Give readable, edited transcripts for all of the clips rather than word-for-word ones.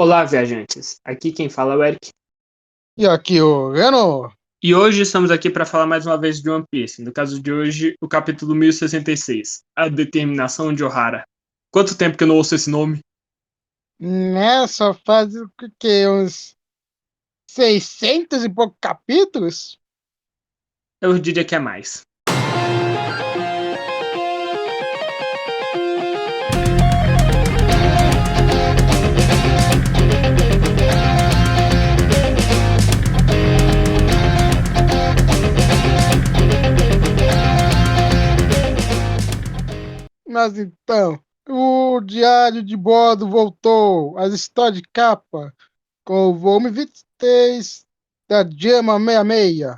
Olá, viajantes. Aqui quem fala é o Eric. E aqui o Reno. E hoje estamos aqui para falar mais uma vez de One Piece. No caso de hoje, o capítulo 1066, A Determinação de Ohara. Quanto tempo que eu não ouço esse nome? Nessa faz o que? Uns 600 e poucos capítulos? Eu diria que é mais. Mas então, o diário de bordo voltou. As histórias de capa com o volume 23 da Gema 66.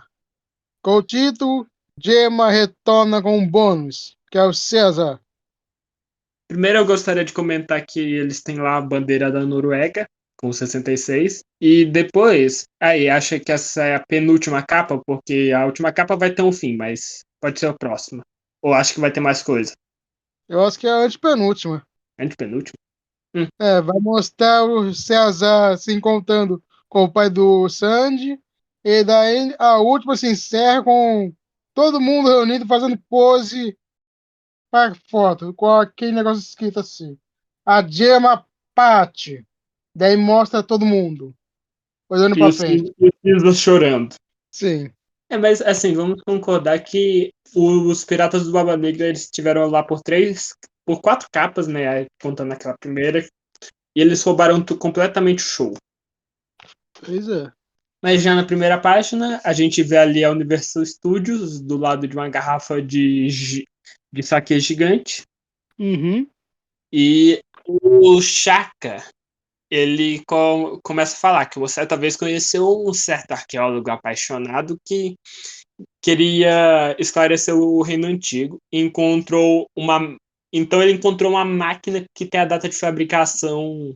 Com o título Gema retorna com um bônus, que é o César. Primeiro eu gostaria de comentar que eles têm lá a bandeira da Noruega, com 66. E depois, acha que essa é a penúltima capa, porque a última capa vai ter um fim, mas pode ser a próxima. Ou acho que vai ter mais coisa. Eu acho que é a antepenúltima. Antepenúltima? Vai mostrar o César se encontrando com o pai do Sandy. E daí a última se encerra com todo mundo reunido fazendo pose para foto, com aquele negócio escrito assim. A Gemma Pat. Daí mostra todo mundo olhando E para o frente. Caesar chorando. Sim, Mas assim, vamos concordar que os Piratas do Barba Negra eles estiveram lá por quatro capas, né? Contando aquela primeira, e eles roubaram completamente o show. pois é. Mas já na primeira página, a gente vê ali a Universal Studios do lado de uma garrafa de saque gigante. Uhum. E o Chaka, ele começa a falar que você talvez conheceu um certo arqueólogo apaixonado que queria esclarecer o reino antigo e encontrou uma. Então ele encontrou uma máquina que tem a data de fabricação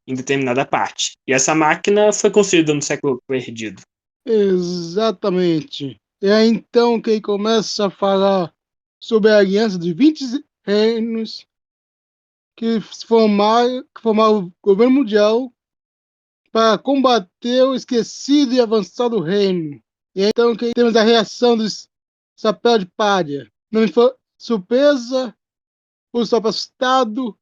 em determinada parte. E essa máquina foi construída no século perdido. Exatamente. E aí então que ele começa a falar sobre a aliança de 20 reinos que formaram o governo mundial para combater o esquecido e avançado reino. E é então que temos a reação dos Chapéu de Palha. Não foi surpresa, o Sop assustado,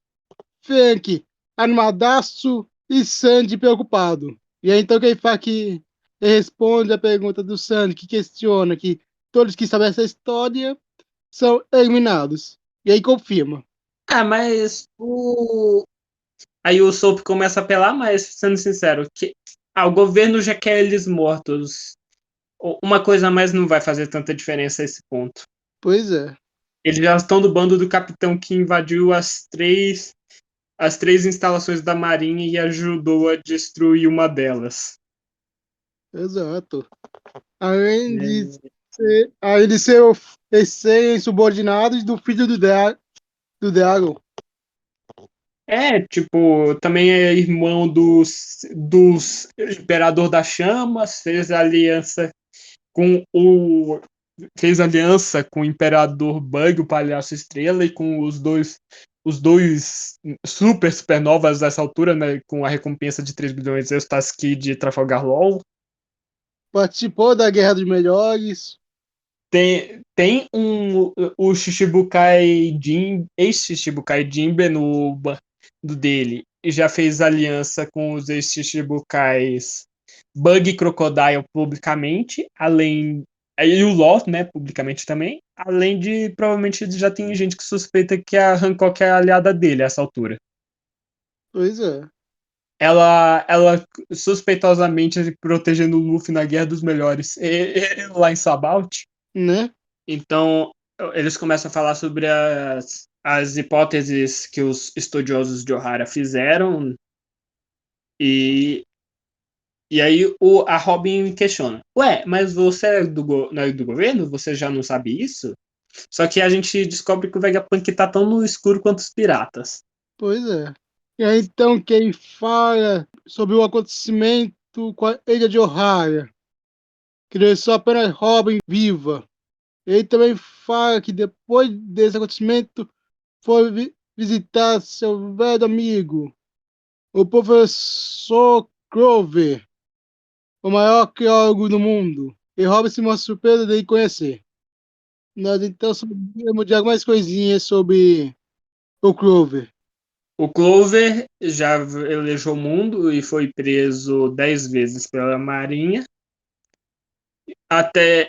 Frank animadaço e Sandy preocupado. E é então que ele fala que ele responde a pergunta do Sandy, que questiona que todos que sabem essa história são eliminados. E aí confirma. Mas o. Aí o Soap começa a apelar, mas sendo sincero, o governo já quer eles mortos. Uma coisa a mais não vai fazer tanta diferença a esse ponto. Pois é, Eles já estão do bando do capitão que invadiu as três instalações da Marinha e ajudou a destruir uma delas. exato. Além de É, ser eles serem subordinados do filho do Dragon. tipo, também é irmão dos Imperador das Chamas, com o fez aliança com o Imperador Bug, o Palhaço Estrela, e com os dois supernovas dessa altura, né, com a recompensa de 3 bilhões de Eustace de Trafalgar Law. Participou da Guerra dos Melhores. Tem o Shichibukai Jin, ex-Shichibukai Jinbe no bando dele, e já fez aliança com os ex-Shichibukais Bug e Crocodile publicamente, e o Law, né, publicamente também, além de provavelmente já tem gente que suspeita que a Hancock é a aliada dele a essa altura. Pois é. Ela suspeitosamente protegendo o Luffy na Guerra dos Melhores lá em Sabaut. Né? Então, eles começam a falar sobre as hipóteses que os estudiosos de Ohara fizeram, e, e aí a Robin questiona: Ué, mas você não é do governo? Você já não sabe isso? Só que a gente descobre que o Vegapunk tá tão no escuro quanto os piratas. Pois é. E aí, então, quem fala sobre o acontecimento com a ilha de Ohara, que deixou apenas Robin viva. Ele também fala que depois desse acontecimento foi visitar seu velho amigo, o professor Clover, o maior arqueólogo do mundo, e Robin se mostra surpreso de conhecer. Nós então sabemos de algumas coisinhas sobre o Clover. O Clover já velejou o mundo e foi preso 10 vezes pela Marinha. Até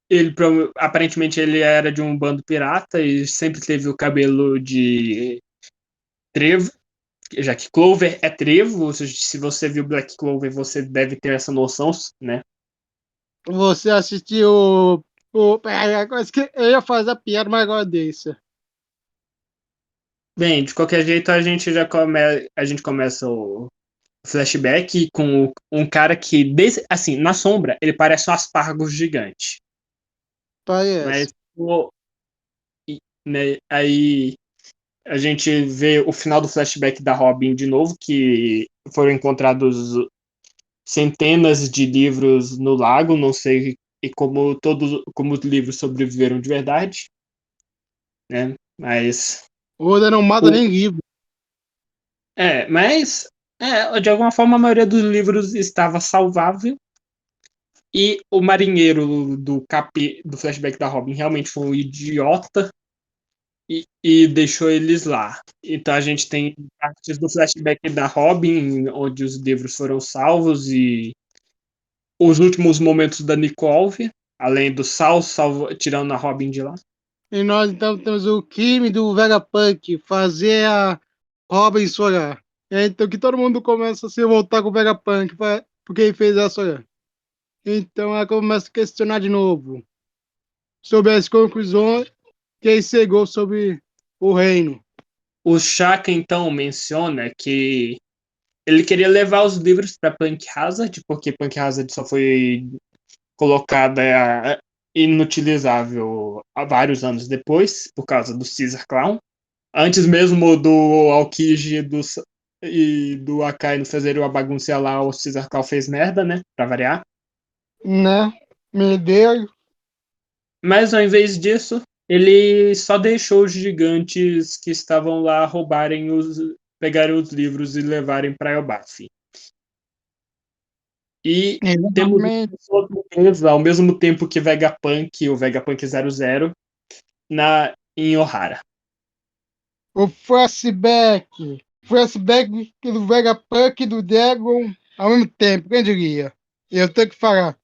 ele aparentemente ele era de um bando pirata e sempre teve o cabelo de trevo, já que Clover é trevo. Se você viu Black Clover, você deve ter essa noção, né? Você assistiu eu ia fazer a piada, mas agora deixa. Bem, de qualquer jeito a gente começa o flashback com um cara que assim, na sombra, ele parece um aspargo gigante. Parece. Mas né, aí a gente vê o final do flashback da Robin de novo, que foram encontrados centenas de livros no lago, não sei e como os livros sobreviveram de verdade, né? Mas Oda não mata nem livro. mas de alguma forma a maioria dos livros estava salvável. E o marinheiro do flashback da Robin realmente foi um idiota e deixou eles lá. Então a gente tem partes do flashback da Robin, onde os livros foram salvos, e os últimos momentos da Nicole, além do tirando a Robin de lá. E nós então temos o crime do Vegapunk fazer a Robin chorar. Então que todo mundo começa a se voltar com o Vegapunk porque ele fez ela chorar. Então ela começa a questionar de novo sobre as conclusões que ele chegou sobre o reino. O Shaka então menciona que ele queria levar os livros para Punk Hazard, porque Punk Hazard só foi colocada inutilizável há vários anos depois, por causa do Caesar Clown. Antes mesmo do Aokiji e do Akai não fazerem uma bagunça lá, o Caesar Clown fez merda, né? Pra variar. Né? Meu Deus. Mas ao invés disso, ele só deixou os gigantes que estavam lá pegarem os livros e levarem para Elbaf. E temos Exatamente. ao mesmo tempo que Vegapunk, o Vegapunk 00, em Ohara. O flashback. Flashback do Vegapunk e do Dragon ao mesmo tempo, quem diria? Eu tenho que falar.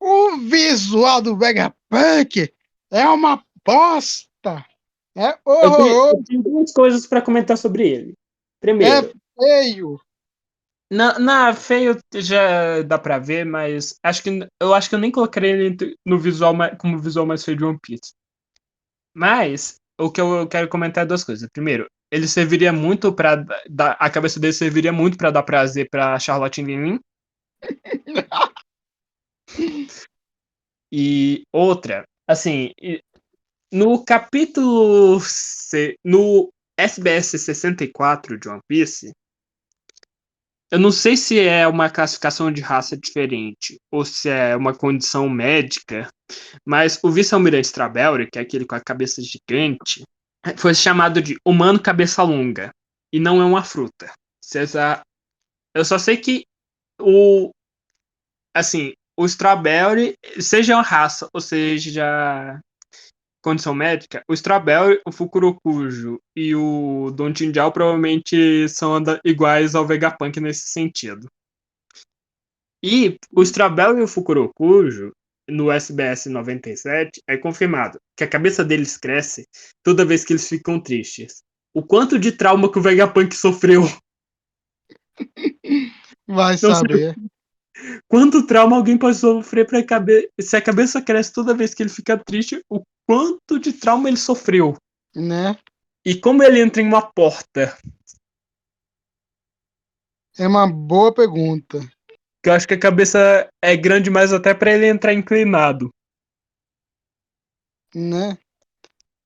O visual do Vegapunk é uma bosta. É Eu horroroso. tenho duas coisas para comentar sobre ele. É Primeiro, feio. na feio já dá pra ver, mas eu acho que eu nem coloquei ele no visual como visual mais feio de One Piece. Mas o que eu quero comentar é duas coisas. Primeiro, ele serviria muito para a cabeça dele serviria muito para dar prazer para Charlotte Lin. E outra, assim, no capítulo no SBS 64 de One Piece, eu não sei se é uma classificação de raça diferente ou se é uma condição médica, mas o vice-almirante Strawberry, que é aquele com a cabeça gigante, foi chamado de humano cabeça longa e não é uma fruta. Eu só sei que o assim, o Strawberry, seja uma raça ou seja condição médica, o Strawberry, o Fukurokujo e o Don Tinjal provavelmente são iguais ao Vegapunk nesse sentido. E o Strawberry e o Fukurokujo, no SBS 97, é confirmado que a cabeça deles cresce toda vez que eles ficam tristes. O quanto de trauma que o Vegapunk sofreu. Vai Não sei saber, quanto trauma alguém pode sofrer para cabeça. Se a cabeça cresce toda vez que ele fica triste, o quanto de trauma ele sofreu. né? E como ele entra em uma porta. É uma boa pergunta, Que eu acho que a cabeça é grande demais até para ele entrar inclinado. né?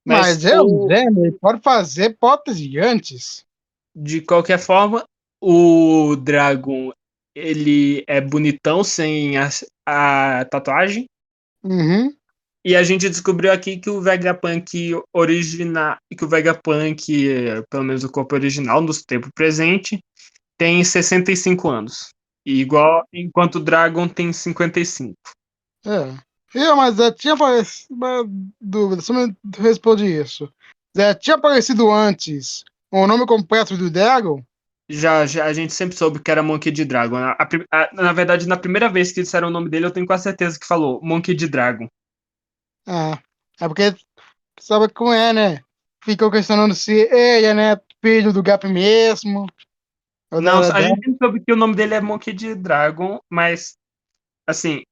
Mas Mas é o Zé, ele pode fazer potas gigantes. de qualquer forma, o Dragon ele é bonitão sem a tatuagem. Uhum. E a gente descobriu aqui que o Vegapunk original, que o Vegapunk, pelo menos o corpo original, no tempo presente, tem 65 anos. Igual, enquanto o Dragon tem 55. Mas tinha aparecido. Uma dúvida, só me responde isso. Tinha aparecido antes o nome completo do Dragon? Já a gente sempre soube que era Monkey D. Dragon. Na verdade, na primeira vez que disseram o nome dele, eu tenho quase certeza que falou Monkey D. Dragon. Ah, é porque sabe como é, né? Ficou questionando se ele é, né, filho do Gap mesmo. Ou Não, da a da- gente sempre soube que o nome dele é Monkey D. Dragon, mas, assim,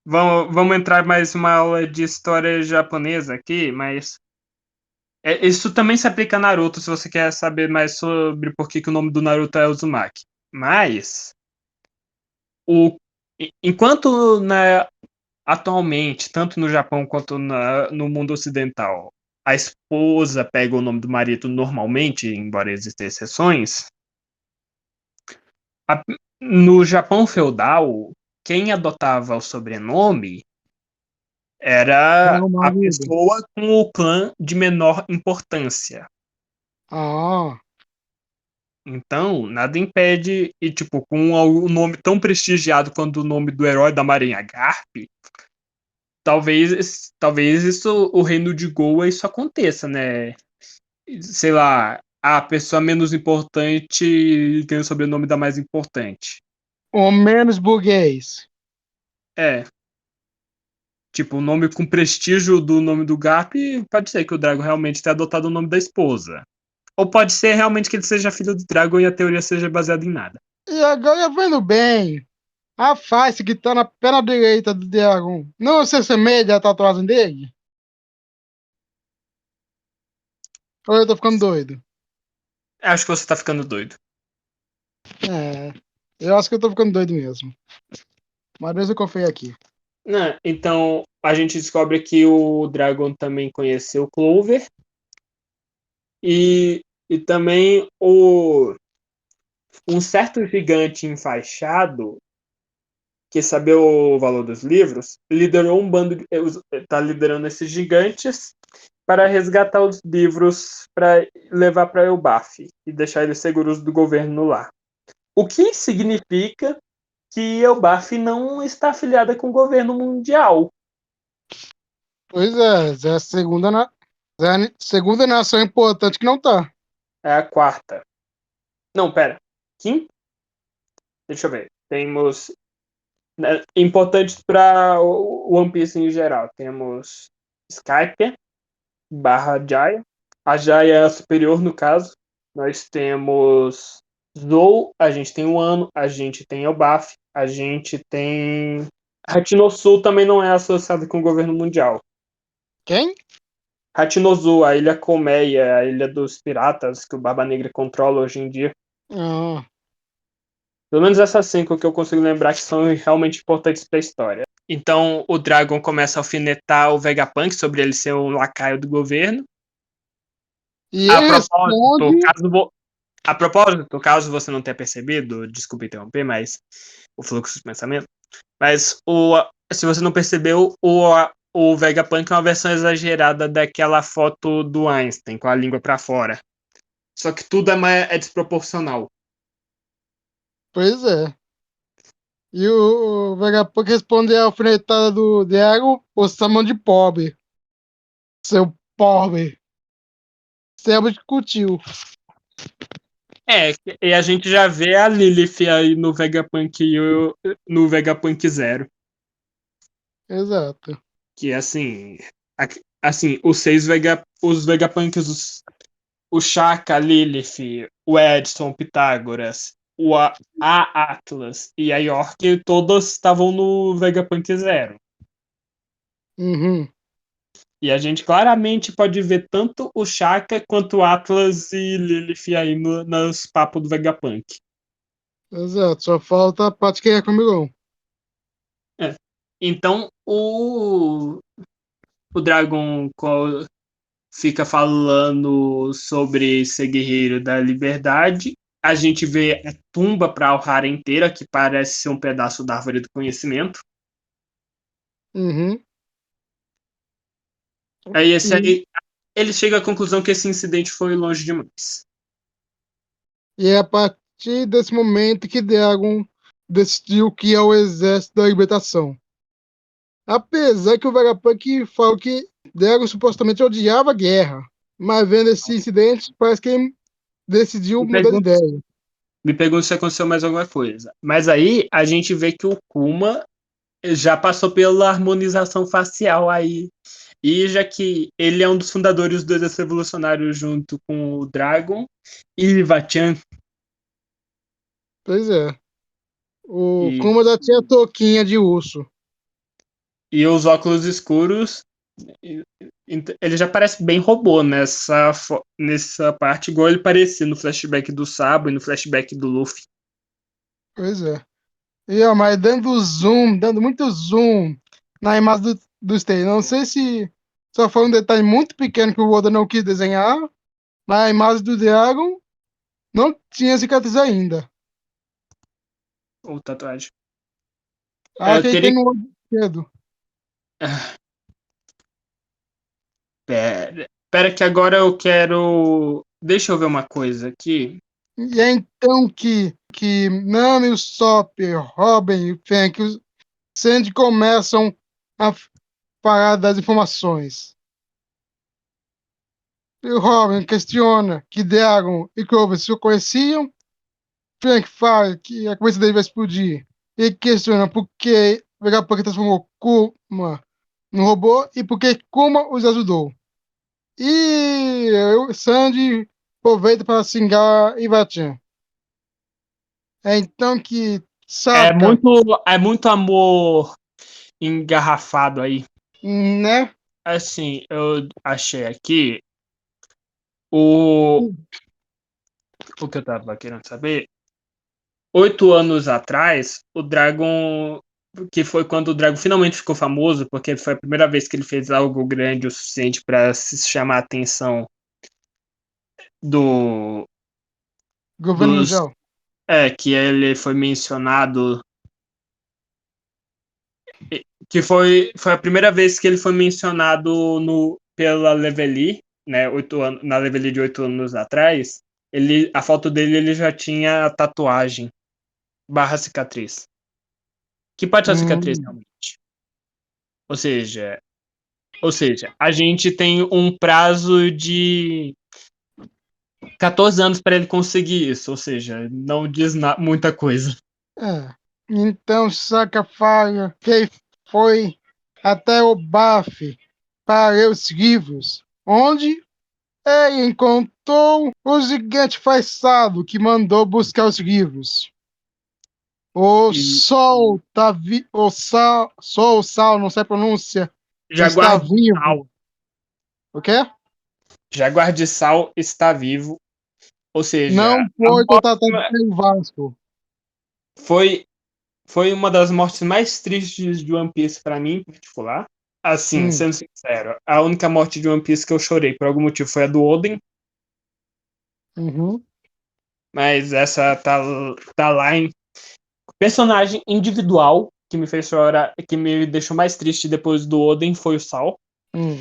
vamos entrar mais uma aula de história japonesa aqui, mas isso também se aplica a Naruto, se você quer saber mais sobre por que o nome do Naruto é Uzumaki. Mas, o, enquanto atualmente, tanto no Japão quanto no mundo ocidental, a esposa pega o nome do marido normalmente, embora existam exceções, a- no Japão feudal, quem adotava o sobrenome Era era o a marido. pessoa com o clã de menor importância. Ah, Então, nada impede, e tipo, com um nome tão prestigiado quanto o nome do herói da Marinha Garp, talvez isso, o reino de Goa, isso aconteça, né? Sei lá, a pessoa menos importante tem o sobrenome da mais importante. o menos burguês. É, tipo, o nome com prestígio do nome do Garp, pode ser que o Dragon realmente tenha adotado o nome da esposa. Ou pode ser realmente que ele seja filho do Dragon e a teoria seja baseada em nada. E agora vendo bem, a face que tá na perna direita do Dragon não se assemelha à tatuagem dele? Ou eu tô ficando doido? Acho que você tá ficando doido. É, eu acho que eu tô ficando doido mesmo. Mas Deus eu confio aqui. Né, então, a gente descobre que o Dragon também conheceu Clover e também um certo gigante enfaixado que sabia o valor dos livros, liderou um bando, está liderando esses gigantes para resgatar os livros para levar para Elbaf e deixar eles seguros do governo lá. O que significa que Elbaf não está afiliada com o governo mundial. Pois é, é a é a segunda nação importante que não tá. É a quarta. Não, pera. Quinta? Deixa eu ver. Temos, né, importantes para o One Piece em geral. Temos Skype, barra Jaya. A Jaya é a superior, no caso. Nós temos Zou, a gente tem o Ano, a gente tem Elbaf, a gente tem. Hatinosul também não é associada com o governo mundial. Quem? Hatinozu, a Ilha Colmeia, a Ilha dos Piratas, que o Barba Negra controla hoje em dia. Ah, Pelo menos essas cinco que eu consigo lembrar que são realmente importantes para a história. Então o Dragon começa a alfinetar o Vegapunk sobre ele ser um lacaio do governo. e A ele propósito, responde. caso você não tenha percebido, desculpa interromper, mas o fluxo de pensamento, mas se você não percebeu, o Vegapunk é uma versão exagerada daquela foto do Einstein, com a língua para fora. Só que tudo é desproporcional. Pois é. E o Vegapunk responde a alfinetada do Diego, o chamando de pobre. Seu pobre. Sempre discutiu. É, e a gente já vê a Lilith aí no Vegapunk Zero. Exato. Que assim. Assim, os Vegapunks, o Shaka, a Lilith, o Edson, o Pitágoras, a Atlas e a York, todos estavam no Vegapunk Zero. Uhum. E a gente claramente pode ver tanto o Shaka quanto o Atlas e Lilith aí nos papos do Vegapunk. Exato. Só falta a parte que é comigo. É. Então o Dragon fica falando sobre ser guerreiro da liberdade. A gente vê a tumba para Alhara inteira, que parece ser um pedaço da árvore do conhecimento. Uhum. Aí ele chega à conclusão que esse incidente foi longe demais. E é a partir desse momento que Dragon decidiu que é o Exército da Libertação. Apesar que o Vegapunk falou que Dragon supostamente odiava a guerra, mas vendo esse incidente, parece que ele decidiu Me mudar de pergunto, ideia. me pergunto se aconteceu mais alguma coisa. Mas aí a gente vê que o Kuma já passou pela harmonização facial aí. E já que ele é um dos fundadores do Exército Revolucionário junto com o Dragon e Vachan. Pois é. O E, Kuma já tinha touquinha de urso. e os óculos escuros. Ele já parece bem robô nessa parte, igual ele parecia no flashback do Sabo e no flashback do Luffy. Pois é. E, ó, mas dando muito zoom na imagem do Stay. Não sei se só foi um detalhe muito pequeno que o Oda não quis desenhar, mas a imagem do Dragon não tinha cicatriz ainda. Ou tatuagem. Acho Eu que ele tem teria. no olho esquerdo. Pera que agora eu quero. Deixa eu ver uma coisa aqui. E é então que Nami, o Sop, Robin e Frank e o Sandy começam a falar das informações. E o Robin questiona que Dragon e Clover se conheciam. Frank fala que a cabeça dele vai explodir. Ele questiona por que Vegapunk transformou Kuma no robô e por que Kuma os ajudou. E o Sandy aproveita para xingar Ivachan. É então que É saca, muito, é muito amor engarrafado aí. né? Assim, eu achei aqui o, o que eu tava querendo saber. 8 anos atrás, o Dragon. Que foi quando o Dragon finalmente ficou famoso, porque foi a primeira vez que ele fez algo grande o suficiente para se chamar a atenção do, Governo dos. Mundial. Que ele foi mencionado. Que foi a primeira vez que ele foi mencionado pela Levely, né? 8 anos, na Levely de 8 anos atrás. A foto dele ele já tinha tatuagem barra cicatriz. Que pode ser cicatriz Hum, realmente. Ou seja, a gente tem um prazo de 14 anos para ele conseguir isso, ou seja, não diz muita coisa. é. Então saca fala que foi até o BAF para ler os livros, onde ele encontrou o gigante faisado que mandou buscar os livros. O E sol tá o sal, não sei a pronúncia, está Jaguar de vivo. Sal, O quê? Jaguar de Sal está vivo, ou seja, Não foi contratado pelo Vasco. foi foi uma das mortes mais tristes de One Piece para mim, em particular. Assim, Hum, sendo sincero, a única morte de One Piece que eu chorei por algum motivo foi a do Oden, uhum. mas essa tá lá em personagem individual que me fez chorar, que me deixou mais triste depois do Oden foi o Sal. Hum.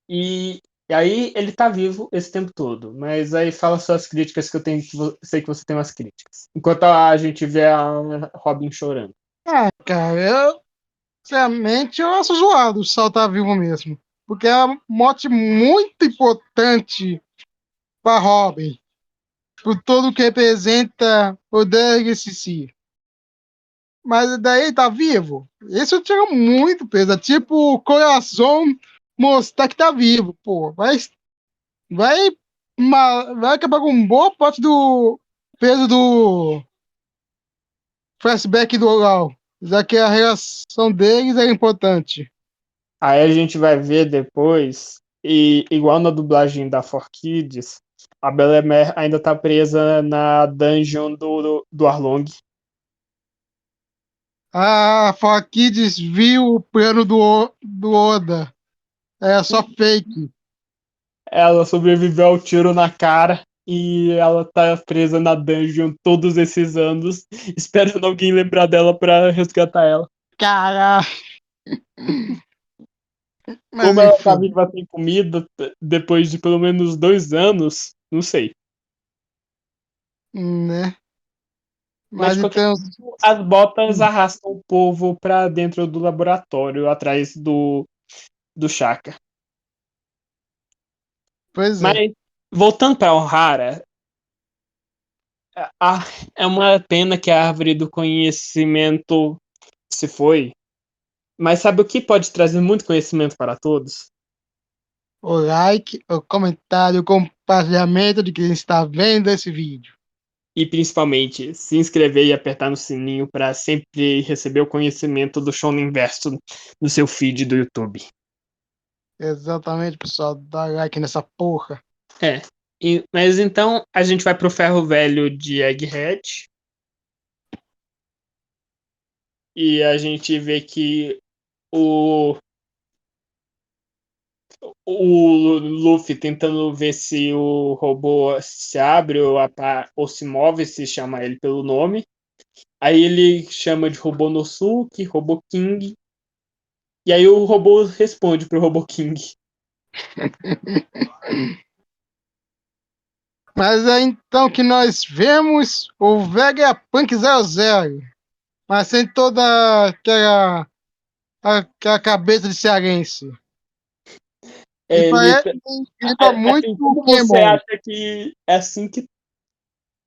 E aí ele tá vivo esse tempo todo, mas aí fala suas críticas que eu tenho, sei que você tem umas críticas. Enquanto a gente vê a Robin chorando. Ah, cara, sinceramente, eu acho zoado o Sal tá vivo mesmo. Porque é uma morte muito importante para Robin. Por tudo que representa o DRCC. Mas daí tá vivo. Isso tira muito peso. É tipo o coração mostrar que tá vivo, pô. Vai, vai acabar com boa parte do peso do flashback do Oral. Já que a relação deles é importante. Aí a gente vai ver depois, e igual na dublagem da 4Kids, a Belemer ainda tá presa na dungeon do Arlong. A Faki desvia o plano do Oda. É só fake. Ela sobreviveu ao tiro na cara e ela tá presa na dungeon todos esses anos, esperando alguém lembrar dela pra resgatar ela. Cara, Mas Como ela tá enfim, viva sem comida depois de pelo menos 2 anos, não sei. né? Mas Mas de qualquer então, modo, as botas arrastam o povo pra dentro do laboratório, atrás do Chaka. pois é. Mas, voltando pra Ohara, a- é uma pena que a árvore do conhecimento se foi. Mas sabe o que pode trazer muito conhecimento para todos? O like, o comentário, o compartilhamento de quem está vendo esse vídeo. E principalmente se inscrever e apertar no sininho para sempre receber o conhecimento do Shonen Verso no seu feed do YouTube. Exatamente, pessoal. Dá like nessa porra. É. Mas então a gente vai pro ferro velho de Egghead e a gente vê que o, o Luffy tentando ver se o robô se abre ou se move, se chama ele pelo nome. Aí ele chama de robô Nosuke, robô King. E aí o robô responde pro robô King. Mas é então que nós vemos o Vegapunk 00. Mas sem toda aquela cabeça de cearense. Ele Ele, parece ele tá muito assim, como você Pokémon. acha que é assim que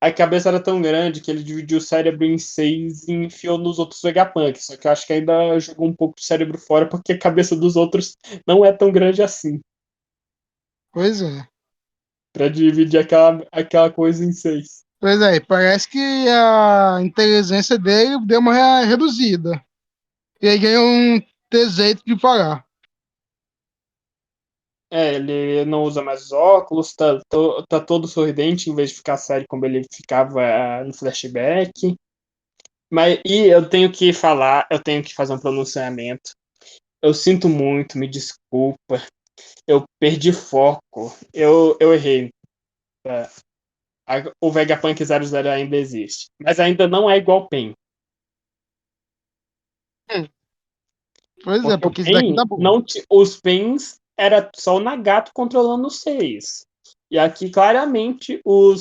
a cabeça era tão grande que ele dividiu o cérebro em 6 e enfiou nos outros Vegapunks? Só que eu acho que ainda jogou um pouco de cérebro fora porque a cabeça dos outros não é tão grande assim Pois é. pra dividir aquela coisa em 6. Pois é, parece que a inteligência dele deu uma reduzida. E aí ganhou um ter jeito de falar. É, ele não usa mais óculos, tá todo sorridente em vez de ficar sério como ele ficava no flashback. E eu tenho que falar, eu tenho que fazer um pronunciamento. Eu sinto muito, me desculpa. Eu perdi foco. Eu errei. O Vegapunk 00 ainda existe. Mas ainda não é igual o Pain. Hum. Pois é, Porque o porque isso daqui Pain, tá bom. não os Pains era só o Nagato controlando os 6. E aqui claramente o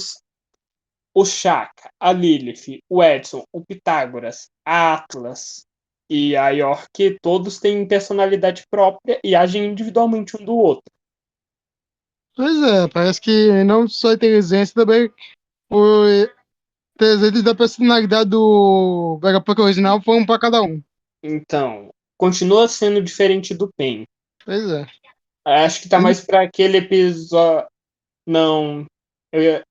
Shaka, a Lilith, o Edson, o Pitágoras, a Atlas e a York, todos têm personalidade própria e agem individualmente um do outro. Pois é, parece que não só a inteligência, também o desenho da personalidade do Vegapunk original foi um pra cada um. Então, continua sendo diferente do Pain. Pois é. Acho que tá mais pra aquele episódio. Não. Eu ia-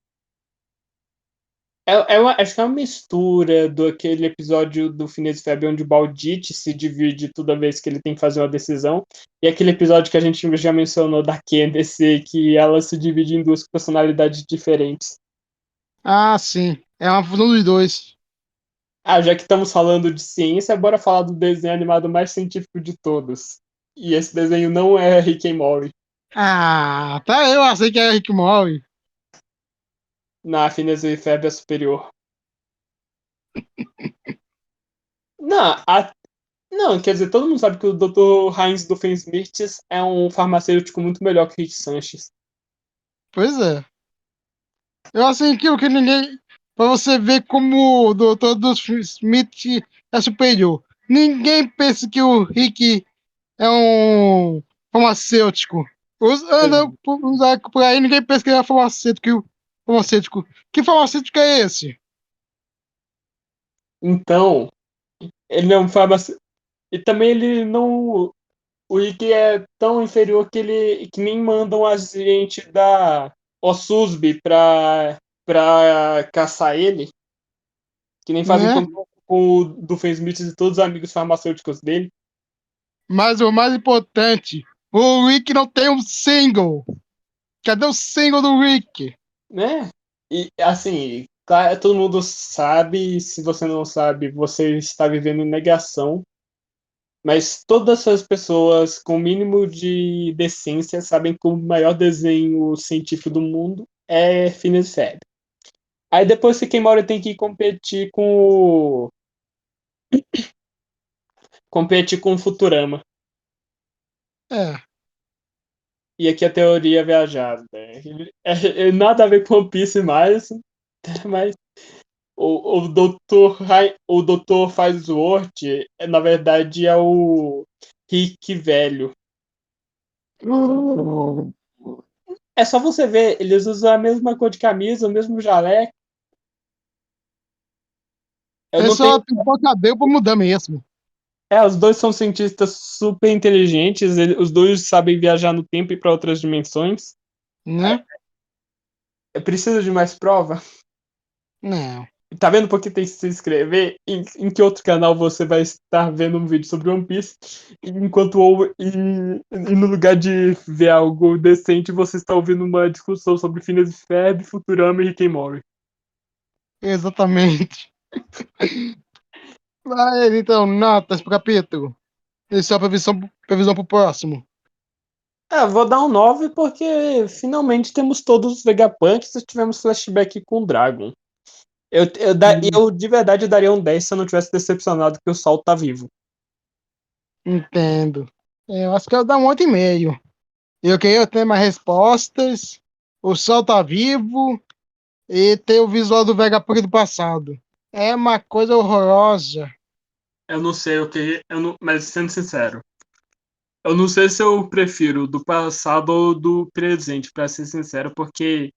acho que é uma mistura do aquele episódio do Phineas e Ferb onde o Baldite se divide toda vez que ele tem que fazer uma decisão. E aquele episódio que a gente já mencionou da Candace, que ela se divide em duas personalidades diferentes. Ah, sim. É uma fusão dos dois. Ah, já que estamos falando de ciência, bora falar do desenho animado mais científico de todos. E esse desenho não é Rick and Morty. Ah, tá, eu achei que era Rick Mori. Na Phineas e Ferb é superior. Não, não, quer dizer, todo mundo sabe que o Dr. Heinz Doofenshmirtz é um farmacêutico muito melhor que Rick Sanchez. Pois é. Eu achei que ninguém. Pra você ver como o Dr. do Smith é superior. Ninguém pensa que o Rick é um farmacêutico. Anda por aí, ninguém pensa que ele é farmacêutico. Farmacêutico. Que farmacêutico é esse? Então, ele não é um farmacêutico. E também ele não. O Rick é tão inferior que nem mandam a gente da OSUSB pra caçar ele. Que nem fazem Né? com o Doofenshmirtz e todos os amigos farmacêuticos dele. Mas o mais importante, o Rick não tem um single. Cadê o single do Rick? Né? E assim, claro, todo mundo sabe, e se você não sabe, você está vivendo em negação, mas todas as pessoas com o mínimo de decência sabem que o maior desenho científico do mundo é Phineas e Ferb. Aí depois Rick and Morty tem que competir com o Futurama. É. E aqui a teoria viajada. Nada a ver com One Piece mais, mas o Dr. Farnsworth, na verdade, é o Rick velho. É só você ver, eles usam a mesma cor de camisa, o mesmo jaleco. Eu É não tenho. só pintar o cabelo pra mudar mesmo, Os dois são cientistas super inteligentes, os dois sabem viajar no tempo e para outras dimensões. né? Precisa de mais prova? Não. Tá vendo por que tem que se inscrever? Em que outro canal você vai estar vendo um vídeo sobre One Piece? E no lugar de ver algo decente, você está ouvindo uma discussão sobre Phineas e Ferb, Futurama e Rick and Morty. Exatamente. Mas então, notas pro capítulo. E só previsão pro próximo. Vou dar um 9 porque finalmente temos todos os Vegapunks e tivemos flashback com o Dragon. Eu de verdade daria um 10 se eu não tivesse decepcionado que o Sol tá vivo. Entendo. Eu acho que eu dar um 8,5. Eu queria ter mais respostas. O sol tá vivo e ter o visual do Vegapunk do passado. É uma coisa horrorosa. Eu não sei o que. Mas sendo sincero, eu não sei se eu prefiro do passado ou do presente, pra ser sincero, porque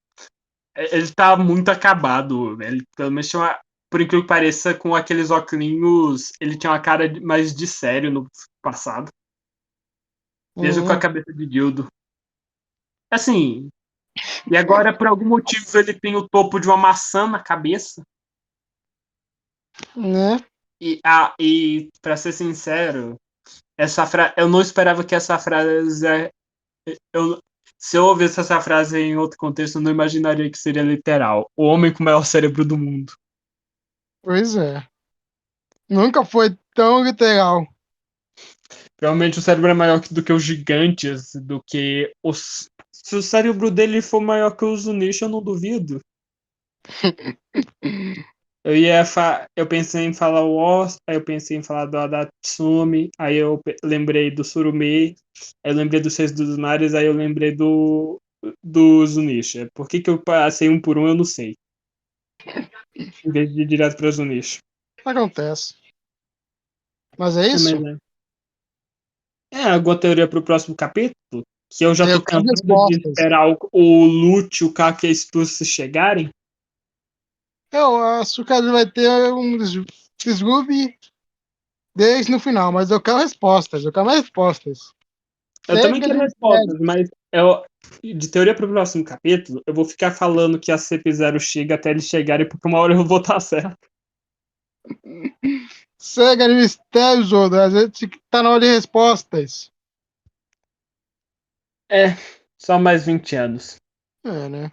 ele tá muito acabado. Ele, pelo menos tinha por incrível que pareça, com aqueles óculos, ele tinha uma cara mais de sério no passado. Mesmo com a Hum, cabeça de dildo. Assim, e agora, por algum motivo, ele tem o topo de uma maçã na cabeça. né? E para ser sincero, eu não esperava que essa frase. Eu, Se eu ouvisse essa frase em outro contexto, eu não imaginaria que seria literal. O homem com o maior cérebro do mundo. Pois é. Nunca foi tão literal. Realmente o cérebro é maior do que os gigantes, do que os. Se o cérebro dele for maior que o Zunisha, eu não duvido. Eu pensei em falar o Oz, aí eu pensei em falar do Adatsumi, aí eu lembrei do Surumei, aí eu lembrei dos Seis dos Mares, aí eu lembrei do Zunisha. Por que eu passei um por um, eu não sei. Em vez de ir direto para Zunisha. Acontece. Mas é Mas isso? alguma teoria para o próximo capítulo? Que eu já tô Eu quero cansado de respostas. esperar o Lute, o Kaka e a Stussy chegarem. Eu acho que ele vai ter um desgrupe desde no final, mas eu quero respostas. Eu quero mais respostas. Eu também Chega quero de respostas, mistério. mas de teoria para o próximo capítulo, eu vou ficar falando que a CP0 chega até eles chegarem, porque uma hora eu vou estar certo. Chega de mistério, Joda. A gente tá na hora de respostas. É, só mais 20 anos. É, né?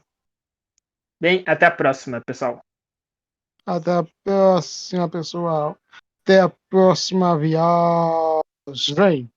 Bem, até a próxima, pessoal. Até a próxima, pessoal. Até a próxima viagem.